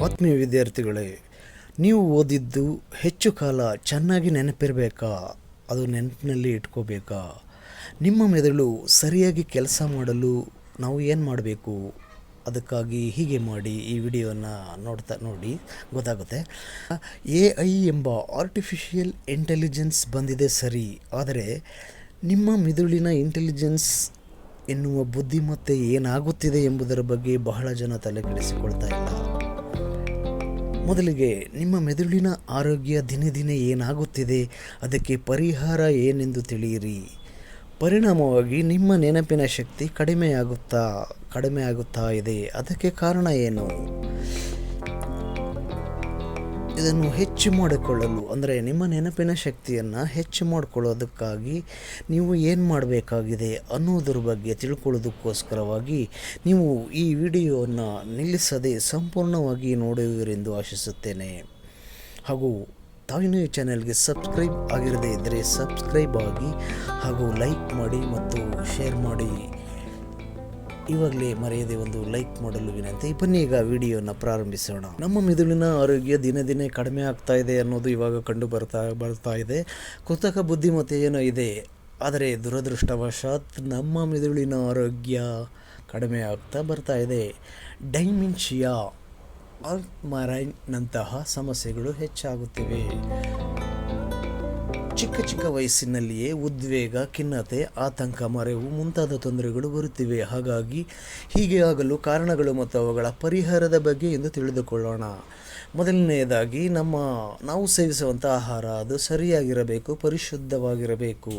ಆತ್ಮೀಯ ವಿದ್ಯಾರ್ಥಿಗಳೇ, ನೀವು ಓದಿದ್ದು ಹೆಚ್ಚು ಕಾಲ ಚೆನ್ನಾಗಿ ನೆನಪಿರಬೇಕಾ? ಅದು ನೆನಪಿನಲ್ಲಿ ಇಟ್ಕೋಬೇಕಾ? ನಿಮ್ಮ ಮೆದುಳು ಸರಿಯಾಗಿ ಕೆಲಸ ಮಾಡಲು ನಾವು ಏನು ಮಾಡಬೇಕು? ಅದಕ್ಕಾಗಿ ಹೀಗೆ ಮಾಡಿ ಈ ವಿಡಿಯೋನ ನೋಡಿ ಗೊತ್ತಾಗುತ್ತೆ. AI ಎಂಬ ಆರ್ಟಿಫಿಷಿಯಲ್ ಇಂಟೆಲಿಜೆನ್ಸ್ ಬಂದಿದೆ ಸರಿ, ಆದರೆ ನಿಮ್ಮ ಮೆದುಳಿನ ಇಂಟೆಲಿಜೆನ್ಸ್ ಎನ್ನುವ ಬುದ್ಧಿಮತ್ತೆ ಏನಾಗುತ್ತಿದೆ ಎಂಬುದರ ಬಗ್ಗೆ ಬಹಳ ಜನ ತಲೆ ಕೆಡಿಸಿಕೊಳ್ತಾ ಇಲ್ಲ. ಮೊದಲಿಗೆ ನಿಮ್ಮ ಮೆದುಳಿನ ಆರೋಗ್ಯ ದಿನೇ ದಿನೇ ಏನಾಗುತ್ತಿದೆ, ಅದಕ್ಕೆ ಪರಿಹಾರ ಏನೆಂದು ತಿಳಿಯಿರಿ. ಪರಿಣಾಮವಾಗಿ ನಿಮ್ಮ ನೆನಪಿನ ಶಕ್ತಿ ಕಡಿಮೆಯಾಗುತ್ತಾ ಇದೆ. ಅದಕ್ಕೆ ಕಾರಣ ಏನು? ಇದನ್ನು ಹೆಚ್ಚು ಮಾಡಿಕೊಳ್ಳಲು, ಅಂದರೆ ನಿಮ್ಮ ನೆನಪಿನ ಶಕ್ತಿಯನ್ನು ಹೆಚ್ಚು ಮಾಡಿಕೊಳ್ಳೋದಕ್ಕಾಗಿ ನೀವು ಏನು ಮಾಡಬೇಕಾಗಿದೆ ಅನ್ನೋದ್ರ ಬಗ್ಗೆ ತಿಳ್ಕೊಳ್ಳೋದಕ್ಕೋಸ್ಕರವಾಗಿ ನೀವು ಈ ವಿಡಿಯೋವನ್ನು ನಿಲ್ಲಿಸದೆ ಸಂಪೂರ್ಣವಾಗಿ ನೋಡುವಿರೆಂದು ಆಶಿಸುತ್ತೇನೆ. ಹಾಗೂ ತಾವಿನ್ನೂ ಈ ಚಾನೆಲ್ಗೆ ಸಬ್ಸ್ಕ್ರೈಬ್ ಆಗಿರದೇ ಇದ್ದರೆ ಸಬ್ಸ್ಕ್ರೈಬ್ ಆಗಿ ಹಾಗೂ ಲೈಕ್ ಮಾಡಿ ಮತ್ತು ಶೇರ್ ಮಾಡಿ. ಇವಾಗಲೇ ಮರೆಯದೆ ಒಂದು ಲೈಕ್ ಮಾಡಲು ವಿನಂತಿ. ಬನ್ನಿ ಈಗ ವಿಡಿಯೋನ ಪ್ರಾರಂಭಿಸೋಣ. ನಮ್ಮ ಮೆದುಳಿನ ಆರೋಗ್ಯ ದಿನೇ ದಿನೇ ಕಡಿಮೆ ಆಗ್ತಾ ಇದೆ ಅನ್ನೋದು ಇವಾಗ ಕಂಡು ಬರ್ತಾ ಇದೆ. ಕೃತಕ ಬುದ್ಧಿಮತ್ತೆ ಏನೋ ಇದೆ, ಆದರೆ ದುರದೃಷ್ಟವಶಾತ್ ನಮ್ಮ ಮೆದುಳಿನ ಆರೋಗ್ಯ ಕಡಿಮೆ ಆಗ್ತಾ ಬರ್ತಾ ಇದೆ. ಡೈಮೆನ್ಷಿಯಾ, ಆಲ್ಝೈಮರ್ನಂತಹ ಸಮಸ್ಯೆಗಳು ಹೆಚ್ಚಾಗುತ್ತಿವೆ. ಚಿಕ್ಕ ವಯಸ್ಸಿನಲ್ಲಿಯೇ ಉದ್ವೇಗ, ಖಿನ್ನತೆ, ಆತಂಕ, ಮರೆವು ಮುಂತಾದ ತೊಂದರೆಗಳು ಬರುತ್ತಿವೆ. ಹಾಗಾಗಿ ಹೀಗೆ ಆಗಲು ಕಾರಣಗಳು ಮತ್ತು ಅವುಗಳ ಪರಿಹಾರದ ಬಗ್ಗೆ ಎಂದು ತಿಳಿದುಕೊಳ್ಳೋಣ. ಮೊದಲನೆಯದಾಗಿ ನಾವು ಸೇವಿಸುವಂಥ ಆಹಾರ ಅದು ಸರಿಯಾಗಿರಬೇಕು, ಪರಿಶುದ್ಧವಾಗಿರಬೇಕು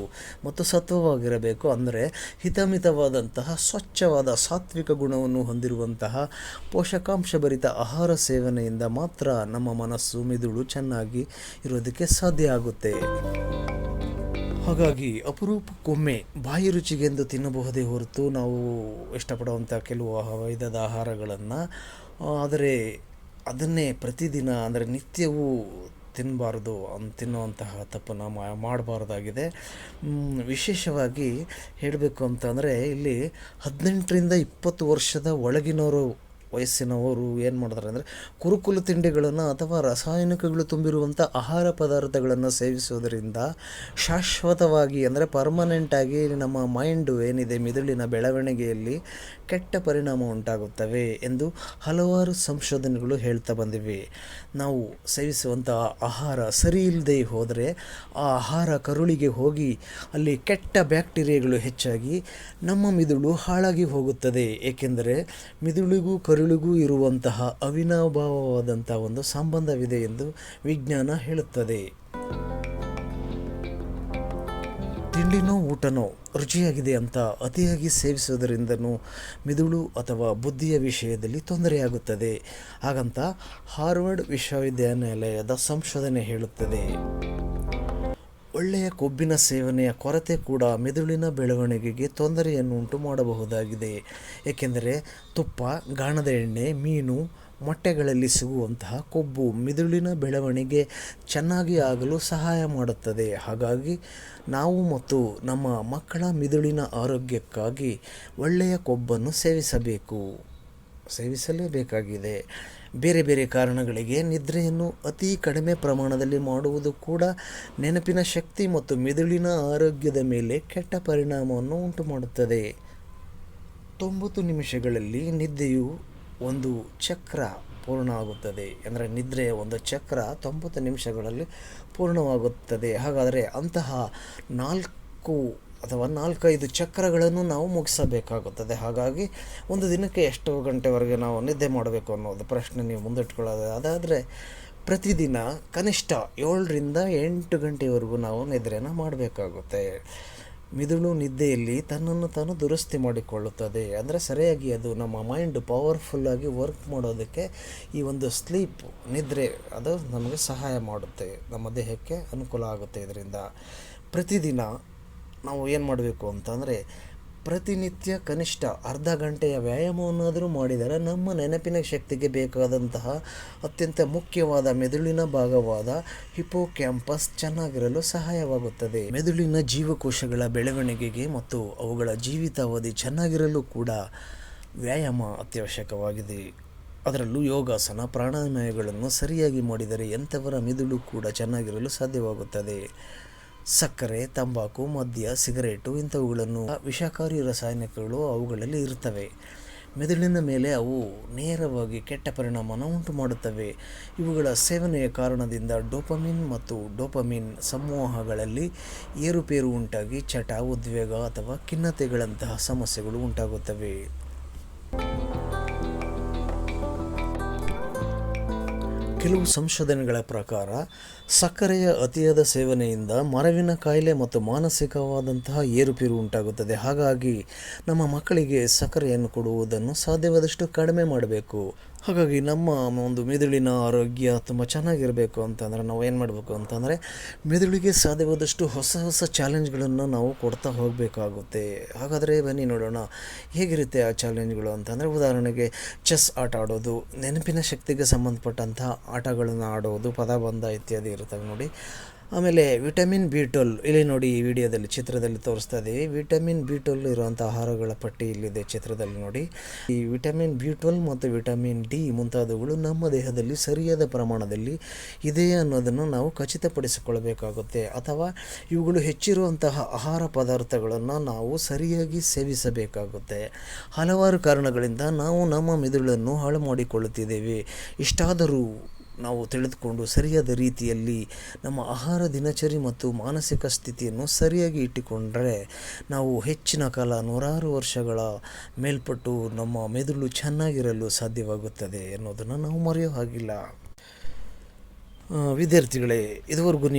ಮತ್ತು ಸತ್ವವಾಗಿರಬೇಕು. ಅಂದರೆ ಹಿತಮಿತವಾದಂತಹ ಸ್ವಚ್ಛವಾದ ಸಾತ್ವಿಕ ಗುಣವನ್ನು ಹೊಂದಿರುವಂತಹ ಪೋಷಕಾಂಶಭರಿತ ಆಹಾರ ಸೇವನೆಯಿಂದ ಮಾತ್ರ ನಮ್ಮ ಮನಸ್ಸು, ಮೆದುಳು ಚೆನ್ನಾಗಿ ಇರೋದಕ್ಕೆ ಸಾಧ್ಯ ಆಗುತ್ತೆ. ಹಾಗಾಗಿ ಅಪರೂಪಕ್ಕೊಮ್ಮೆ ಬಾಯಿ ರುಚಿಗೆಂದು ತಿನ್ನಬಹುದೇ ಹೊರತು ನಾವು ಇಷ್ಟಪಡುವಂಥ ಕೆಲವು ವಿಧದ ಆಹಾರಗಳನ್ನು, ಆದರೆ ಅದನ್ನೇ ಪ್ರತಿದಿನ ಅಂದರೆ ನಿತ್ಯವೂ ತಿನ್ನುವಂತಹ ತಪ್ಪನ್ನು ಮಾಡಬಾರ್ದಾಗಿದೆ. ವಿಶೇಷವಾಗಿ ಹೇಳಬೇಕು ಅಂತಂದರೆ ಇಲ್ಲಿ 18ರಿಂದ 20 ವರ್ಷದ ಒಳಗಿನವರು ವಯಸ್ಸಿನವರು ಏನು ಮಾಡ್ತಾರೆ ಅಂದರೆ ಕುರುಕುಲು ತಿಂಡಿಗಳನ್ನು ಅಥವಾ ರಾಸಾಯನಿಕಗಳು ತುಂಬಿರುವಂಥ ಆಹಾರ ಪದಾರ್ಥಗಳನ್ನು ಸೇವಿಸುವುದರಿಂದ ಶಾಶ್ವತವಾಗಿ ಅಂದರೆ ಪರ್ಮನೆಂಟಾಗಿ ನಮ್ಮ ಮೈಂಡು ಏನಿದೆ, ಮೆದುಳಿನ ಬೆಳವಣಿಗೆಯಲ್ಲಿ ಕೆಟ್ಟ ಪರಿಣಾಮ ಉಂಟಾಗುತ್ತವೆ ಎಂದು ಹಲವಾರು ಸಂಶೋಧನೆಗಳು ಹೇಳ್ತಾ ಬಂದಿವೆ. ನಾವು ಸೇವಿಸುವಂಥ ಆಹಾರ ಸರಿ ಇಲ್ಲದೆ ಹೋದರೆ ಆ ಆಹಾರ ಕರುಳಿಗೆ ಹೋಗಿ ಅಲ್ಲಿ ಕೆಟ್ಟ ಬ್ಯಾಕ್ಟೀರಿಯಾಗಳು ಹೆಚ್ಚಾಗಿ ನಮ್ಮ ಮೆದುಳು ಹಾಳಾಗಿ ಹೋಗುತ್ತದೆ. ಏಕೆಂದರೆ ಮೆದುಳಿಗೂ ಕರುಳಿಗೂ ಇರುವಂತಹ ಅವಿನಾಭಾವವಾದಂಥ ಒಂದು ಸಂಬಂಧವಿದೆ ಎಂದು ವಿಜ್ಞಾನ ಹೇಳುತ್ತದೆ. ತಿಂಡಿನೋ ಊಟನೋ ರುಚಿಯಾಗಿದೆ ಅಂತ ಅತಿಯಾಗಿ ಸೇವಿಸುವುದರಿಂದನೂ ಮೆದುಳು ಅಥವಾ ಬುದ್ಧಿಯ ವಿಷಯದಲ್ಲಿ ತೊಂದರೆಯಾಗುತ್ತದೆ. ಹಾಗಂತ ಹಾರ್ವರ್ಡ್ ವಿಶ್ವವಿದ್ಯಾನಿಲಯದ ಸಂಶೋಧನೆ ಹೇಳುತ್ತದೆ. ಒಳ್ಳೆಯ ಕೊಬ್ಬಿನ ಸೇವನೆಯ ಕೊರತೆ ಕೂಡ ಮೆದುಳಿನ ಬೆಳವಣಿಗೆಗೆ ತೊಂದರೆಯನ್ನು ಉಂಟು ಮಾಡಬಹುದಾಗಿದೆ. ಏಕೆಂದರೆ ತುಪ್ಪ, ಗಾಣದ ಎಣ್ಣೆ, ಮೀನು, ಮೊಟ್ಟೆಗಳಲ್ಲಿ ಸಿಗುವಂತಹ ಕೊಬ್ಬು ಮೆದುಳಿನ ಬೆಳವಣಿಗೆ ಚೆನ್ನಾಗಿ ಆಗಲು ಸಹಾಯ ಮಾಡುತ್ತದೆ. ಹಾಗಾಗಿ ನಾವು ಮತ್ತು ನಮ್ಮ ಮಕ್ಕಳ ಮೆದುಳಿನ ಆರೋಗ್ಯಕ್ಕಾಗಿ ಒಳ್ಳೆಯ ಕೊಬ್ಬನ್ನು ಸೇವಿಸಲೇಬೇಕಾಗಿದೆ. ಬೇರೆ ಕಾರಣಗಳಿಗೆ ನಿದ್ರೆಯನ್ನು ಅತಿ ಕಡಿಮೆ ಪ್ರಮಾಣದಲ್ಲಿ ಮಾಡುವುದು ಕೂಡ ನೆನಪಿನ ಶಕ್ತಿ ಮತ್ತು ಮೆದುಳಿನ ಆರೋಗ್ಯದ ಮೇಲೆ ಕೆಟ್ಟ ಪರಿಣಾಮವನ್ನು ಉಂಟು ಮಾಡುತ್ತದೆ. 90 ನಿಮಿಷಗಳಲ್ಲಿ ನಿದ್ದೆಯು ಒಂದು ಚಕ್ರ ಪೂರ್ಣ ಆಗುತ್ತದೆ. ಅಂದರೆ ನಿದ್ರೆಯ ಒಂದು ಚಕ್ರ 90 ನಿಮಿಷಗಳಲ್ಲಿ ಪೂರ್ಣವಾಗುತ್ತದೆ. ಹಾಗಾದರೆ ಅಂತಹ 4 ಅಥವಾ 4-5 ಚಕ್ರಗಳನ್ನು ನಾವು ಮುಗಿಸಬೇಕಾಗುತ್ತದೆ. ಹಾಗಾಗಿ ಒಂದು ದಿನಕ್ಕೆ ಎಷ್ಟು ಗಂಟೆವರೆಗೆ ನಾವು ನಿದ್ದೆ ಮಾಡಬೇಕು ಅನ್ನೋದು ಪ್ರಶ್ನೆ ನೀವು ಮುಂದಿಟ್ಕೊಳ್ಳೋದು. ಅದಾದರೆ ಪ್ರತಿದಿನ ಕನಿಷ್ಠ 7ರಿಂದ 8 ಗಂಟೆವರೆಗೂ ನಾವು ನಿದ್ರೆಯನ್ನು ಮಾಡಬೇಕಾಗುತ್ತೆ. ಮೆದುಳು ನಿದ್ದೆಯಲ್ಲಿ ತನ್ನನ್ನು ತಾನು ದುರಸ್ತಿ ಮಾಡಿಕೊಳ್ಳುತ್ತದೆ. ಅಂದರೆ ಸರಿಯಾಗಿ ಅದು ನಮ್ಮ ಮೈಂಡ್ ಪವರ್ಫುಲ್ಲಾಗಿ ವರ್ಕ್ ಮಾಡೋದಕ್ಕೆ ಈ ಒಂದು ನಿದ್ರೆ ಅದು ನಮಗೆ ಸಹಾಯ ಮಾಡುತ್ತೆ, ನಮ್ಮ ದೇಹಕ್ಕೆ ಅನುಕೂಲ ಆಗುತ್ತೆ. ಇದರಿಂದ ಪ್ರತಿದಿನ ನಾವು ಏನು ಮಾಡಬೇಕು ಅಂತಂದರೆ ಪ್ರತಿನಿತ್ಯ ಕನಿಷ್ಠ ಅರ್ಧ ಗಂಟೆಯ ವ್ಯಾಯಾಮವನ್ನಾದರೂ ಮಾಡಿದರೆ ನಮ್ಮ ನೆನಪಿನ ಶಕ್ತಿಗೆ ಬೇಕಾದಂತಹ ಅತ್ಯಂತ ಮುಖ್ಯವಾದ ಮೆದುಳಿನ ಭಾಗವಾದ ಹಿಪೋಕ್ಯಾಂಪಸ್ ಚೆನ್ನಾಗಿರಲು ಸಹಾಯವಾಗುತ್ತದೆ. ಮೆದುಳಿನ ಜೀವಕೋಶಗಳ ಬೆಳವಣಿಗೆಗೆ ಮತ್ತು ಅವುಗಳ ಜೀವಿತಾವಧಿ ಚೆನ್ನಾಗಿರಲು ಕೂಡ ವ್ಯಾಯಾಮ ಅತ್ಯವಶ್ಯಕವಾಗಿದೆ. ಅದರಲ್ಲೂ ಯೋಗಾಸನ ಪ್ರಾಣಾಯಾಮಗಳನ್ನು ಸರಿಯಾಗಿ ಮಾಡಿದರೆ ಎಂಥವರ ಮಿದುಳು ಕೂಡ ಚೆನ್ನಾಗಿರಲು ಸಾಧ್ಯವಾಗುತ್ತದೆ. ಸಕ್ಕರೆ, ತಂಬಾಕು, ಮದ್ಯ, ಸಿಗರೇಟು ಇಂಥವುಗಳನ್ನು ವಿಷಕಾರಿ ರಾಸಾಯನಿಕಗಳು ಅವುಗಳಲ್ಲಿ ಇರ್ತವೆ. ಮೆದುಳಿನ ಮೇಲೆ ಅವು ನೇರವಾಗಿ ಕೆಟ್ಟ ಪರಿಣಾಮವನ್ನು ಉಂಟು ಮಾಡುತ್ತವೆ. ಇವುಗಳ ಸೇವನೆಯ ಕಾರಣದಿಂದ ಡೋಪಮಿನ್ ಮತ್ತು ಡೋಪಮಿನ್ ಸಂಮೋಹಗಳಲ್ಲಿ ಏರುಪೇರು ಉಂಟಾಗಿ ಚಟ, ಉದ್ವೇಗ ಅಥವಾ ಖಿನ್ನತೆಗಳಂತಹ ಸಮಸ್ಯೆಗಳು ಉಂಟಾಗುತ್ತವೆ. ಕೆಲವು ಸಂಶೋಧನೆಗಳ ಪ್ರಕಾರ ಸಕ್ಕರೆಯ ಅತಿಯಾದ ಸೇವನೆಯಿಂದ ಮರವಿನ ಕಾಯಿಲೆ ಮತ್ತು ಮಾನಸಿಕವಾದಂತಹ ಏರುಪೇರು ಉಂಟಾಗುತ್ತದೆ. ಹಾಗಾಗಿ ನಮ್ಮ ಮಕ್ಕಳಿಗೆ ಸಕ್ಕರೆಯನ್ನು ಕೊಡುವುದನ್ನು ಸಾಧ್ಯವಾದಷ್ಟು ಕಡಿಮೆ ಮಾಡಬೇಕು. ಹಾಗಾಗಿ ನಮ್ಮ ಒಂದು ಮೆದುಳಿನ ಆರೋಗ್ಯ ತುಂಬ ಚೆನ್ನಾಗಿರಬೇಕು ಅಂತಂದರೆ ನಾವು ಏನು ಮಾಡಬೇಕು ಅಂತಂದರೆ ಮೆದುಳಿಗೆ ಸಾಧ್ಯವಾದಷ್ಟು ಹೊಸ ಹೊಸ ಚಾಲೆಂಜ್ಗಳನ್ನು ನಾವು ಕೊಡ್ತಾ ಹೋಗಬೇಕಾಗುತ್ತೆ. ಹಾಗಾದರೆ ಬನ್ನಿ ನೋಡೋಣ ಹೇಗಿರುತ್ತೆ ಆ ಚಾಲೆಂಜ್ಗಳು ಅಂತಂದರೆ, ಉದಾಹರಣೆಗೆ ಚೆಸ್ ಆಟ ಆಡೋದು, ನೆನಪಿನ ಶಕ್ತಿಗೆ ಸಂಬಂಧಪಟ್ಟಂತಹ ಆಟಗಳನ್ನು ಆಡೋದು, ಪದಬಂಧ ಇತ್ಯಾದಿ ಇರ್ತವೆ ನೋಡಿ. ಆಮೇಲೆ ವಿಟಮಿನ್ B12 ಇಲ್ಲಿ ನೋಡಿ, ಈ ವಿಡಿಯೋದಲ್ಲಿ ಚಿತ್ರದಲ್ಲಿ ತೋರಿಸ್ತಾ ಇದ್ದೀವಿ. ವಿಟಮಿನ್ B12 ಇರುವಂಥ ಆಹಾರಗಳ ಪಟ್ಟಿ ಇಲ್ಲಿದೆ ಚಿತ್ರದಲ್ಲಿ ನೋಡಿ. ಈ ವಿಟಮಿನ್ B12 ಮತ್ತು ವಿಟಮಿನ್ D ಮುಂತಾದವುಗಳು ನಮ್ಮ ದೇಹದಲ್ಲಿ ಸರಿಯಾದ ಪ್ರಮಾಣದಲ್ಲಿ ಇದೆ ಅನ್ನೋದನ್ನು ನಾವು ಖಚಿತಪಡಿಸಿಕೊಳ್ಳಬೇಕಾಗುತ್ತೆ. ಅಥವಾ ಇವುಗಳು ಹೆಚ್ಚಿರುವಂತಹ ಆಹಾರ ಪದಾರ್ಥಗಳನ್ನು ನಾವು ಸರಿಯಾಗಿ ಸೇವಿಸಬೇಕಾಗುತ್ತೆ. ಹಲವಾರು ಕಾರಣಗಳಿಂದ ನಾವು ನಮ್ಮ ಮೆದುಳನ್ನು ಹಾಳು ಮಾಡಿಕೊಳ್ಳುತ್ತಿದ್ದೇವೆ. ಇಷ್ಟಾದರೂ ನಾವು ತಿಳಿದುಕೊಂಡು ಸರಿಯಾದ ರೀತಿಯಲ್ಲಿ ನಮ್ಮ ಆಹಾರ ದಿನಚರಿ ಮತ್ತು ಮಾನಸಿಕ ಸ್ಥಿತಿಯನ್ನು ಸರಿಯಾಗಿ ಇಟ್ಟುಕೊಂಡರೆ ನಾವು ಹೆಚ್ಚಿನ ಕಾಲ, ನೂರಾರು ವರ್ಷಗಳ ಮೇಲ್ಪಟ್ಟು ನಮ್ಮ ಮೆದುಳು ಚೆನ್ನಾಗಿರಲು ಸಾಧ್ಯವಾಗುತ್ತದೆ ಅನ್ನೋದನ್ನು ನಾವು ಮರೆಯೋ ಹಾಗಿಲ್ಲ. ವಿದ್ಯಾರ್ಥಿಗಳೇ, ಇದುವರೆಗೂ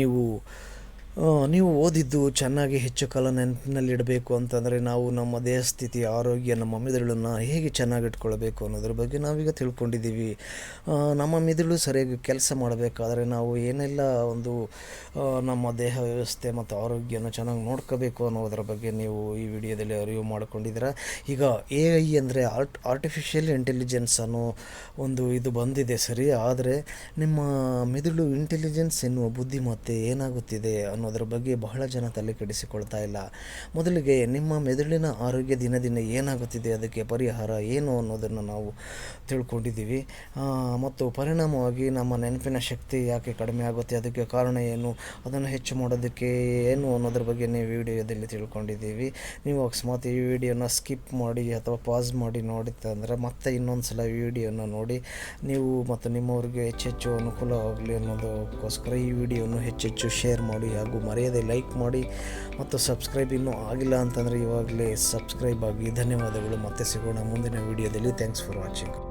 ನೀವು ಓದಿದ್ದು ಚೆನ್ನಾಗಿ ಹೆಚ್ಚು ಕಾಲ ನೆನಪಿನಲ್ಲಿಡಬೇಕು ಅಂತಂದರೆ ನಾವು ನಮ್ಮ ದೇಹ ಸ್ಥಿತಿ, ಆರೋಗ್ಯ, ನಮ್ಮ ಮೆದುಳನ್ನು ಹೇಗೆ ಚೆನ್ನಾಗಿಟ್ಕೊಳ್ಬೇಕು ಅನ್ನೋದ್ರ ಬಗ್ಗೆ ನಾವೀಗ ತಿಳ್ಕೊಂಡಿದ್ದೀವಿ. ನಮ್ಮ ಮೆದುಳು ಸರಿಯಾಗಿ ಕೆಲಸ ಮಾಡಬೇಕಾದ್ರೆ ನಾವು ಏನೆಲ್ಲ ಒಂದು ನಮ್ಮ ದೇಹ ವ್ಯವಸ್ಥೆ ಮತ್ತು ಆರೋಗ್ಯನ ಚೆನ್ನಾಗಿ ನೋಡ್ಕೋಬೇಕು ಅನ್ನೋದ್ರ ಬಗ್ಗೆ ನೀವು ಈ ವಿಡಿಯೋದಲ್ಲಿ ಅರಿವು ಮಾಡಿಕೊಂಡಿದ್ದೀರಾ. ಈಗ AI ಅಂದರೆ ಆರ್ಟಿಫಿಷಿಯಲ್ ಇಂಟೆಲಿಜೆನ್ಸ್ ಅನ್ನೋ ಒಂದು ಇದು ಬಂದಿದೆ ಸರಿ, ಆದರೆ ನಿಮ್ಮ ಮೆದುಳು ಇಂಟೆಲಿಜೆನ್ಸ್ ಎನ್ನುವ ಬುದ್ಧಿಮತ್ತೆ ಏನಾಗುತ್ತಿದೆ ಅನ್ನೋದ್ರ ಬಗ್ಗೆ ಬಹಳ ಜನ ತಲೆ ಕೆಡಿಸಿಕೊಳ್ತಾ ಇಲ್ಲ. ಮೊದಲಿಗೆ ನಿಮ್ಮ ಮೆದುಳಿನ ಆರೋಗ್ಯ ದಿನ ದಿನ ಏನಾಗುತ್ತಿದೆ, ಅದಕ್ಕೆ ಪರಿಹಾರ ಏನು ಅನ್ನೋದನ್ನು ನಾವು ತಿಳ್ಕೊಂಡಿದ್ದೀವಿ. ಮತ್ತು ಪರಿಣಾಮವಾಗಿ ನಮ್ಮ ನೆನಪಿನ ಶಕ್ತಿ ಯಾಕೆ ಕಡಿಮೆ ಆಗುತ್ತೆ, ಅದಕ್ಕೆ ಕಾರಣ ಏನು, ಅದನ್ನು ಹೆಚ್ಚು ಮಾಡೋದಕ್ಕೆ ಏನು ಅನ್ನೋದ್ರ ಬಗ್ಗೆ ನೀವು ವಿಡಿಯೋದಲ್ಲಿ ತಿಳ್ಕೊಂಡಿದ್ದೀವಿ. ನೀವು ಅಕಸ್ಮಾತ್ ಈ ವಿಡಿಯೋನ ಸ್ಕಿಪ್ ಮಾಡಿ ಅಥವಾ ಪಾಸ್ ಮಾಡಿ ನೋಡಿತ್ತಂದರೆ ಮತ್ತೆ ಇನ್ನೊಂದು ಸಲ ಈ ವಿಡಿಯೋನ ನೋಡಿ ನೀವು ಮತ್ತು ನಿಮ್ಮವ್ರಿಗೆ ಹೆಚ್ಚೆಚ್ಚು ಅನುಕೂಲವಾಗಲಿ ಅನ್ನೋದಕ್ಕೋಸ್ಕರ ಈ ವಿಡಿಯೋನ ಹೆಚ್ಚೆಚ್ಚು ಶೇರ್ ಮಾಡಿ ಹಾಗೂ ಮರೆಯದೆ ಲೈಕ್ ಮಾಡಿ. ಮತ್ತು ಸಬ್ಸ್ಕ್ರೈಬ್ ಇನ್ನೂ ಆಗಿಲ್ಲ ಅಂತಂದರೆ ಇವಾಗಲೇ ಸಬ್ಸ್ಕ್ರೈಬ್ ಆಗಿ. ಧನ್ಯವಾದಗಳು. ಮತ್ತೆ ಸಿಗೋಣ ಮುಂದಿನ ವಿಡಿಯೋದಲ್ಲಿ. Thanks for watching.